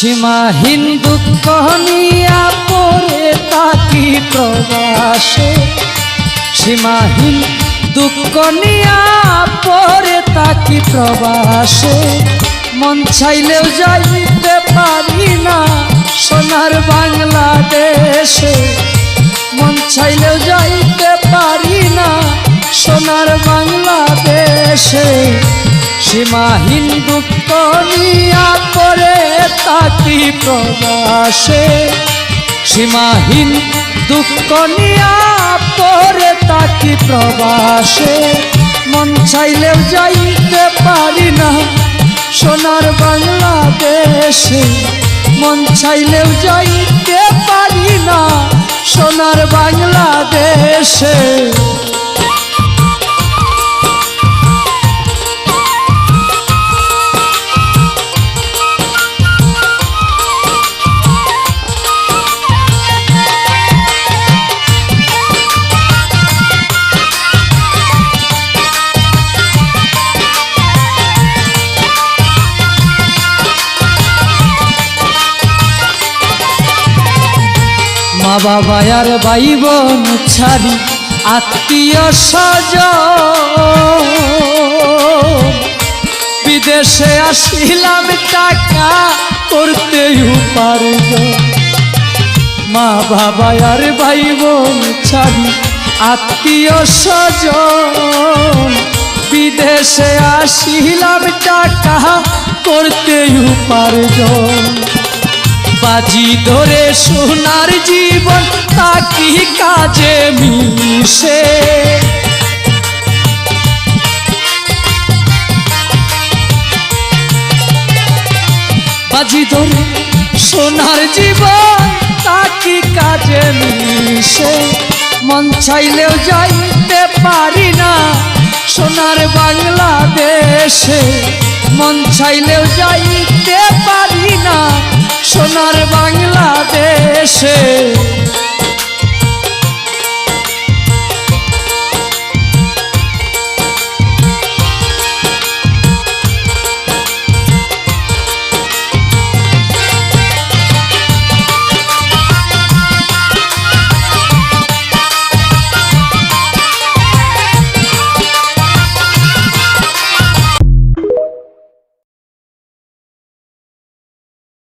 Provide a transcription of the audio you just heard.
সীমাহীন দুঃখ নিয়া পড়ে থাকি প্রবাসে, সীমাহীন দুঃখ নিয়া পড়ে থাকি প্রবাসে। মন চাইলেও যাইতে পারি না সোনার বাংলাদেশে, মন চাইলেও যাইতে পারি না সোনার বাংলাদেশে। সীমাহীন দুঃখ নিয়া পড়ে থাকি প্রবাসে, সীমাহীন দুঃখ নিয়া পড়ে থাকি প্রবাসে। মন চাইলেও যাইতে পারি না সোনার বাংলাদেশে, মন চাইলেও যাইতে পারি না সোনার বাংলাদেশে। মা বাবা আর ভাই বোন ছাড়ি আত্মীয় স্বজন, বিদেশে আসিলাম টাকা করতে উপার্জন। মা বাবা আর ভাই বোন ছাড়ি আত্মীয় স্বজন, বিদেশে আসিলাম টাকা করতে উপার্জন। বাজি ধরে সোনার জীবন তাকি কাজে মিশে, বাজি ধরে সোনার জীবন তাকি কাজে মিশে। মন চাইলেও যাইতে পারি না সোনার বাংলাদেশে, মন চাইলেও যাইতে পারি না সোনার বাংলাদেশে।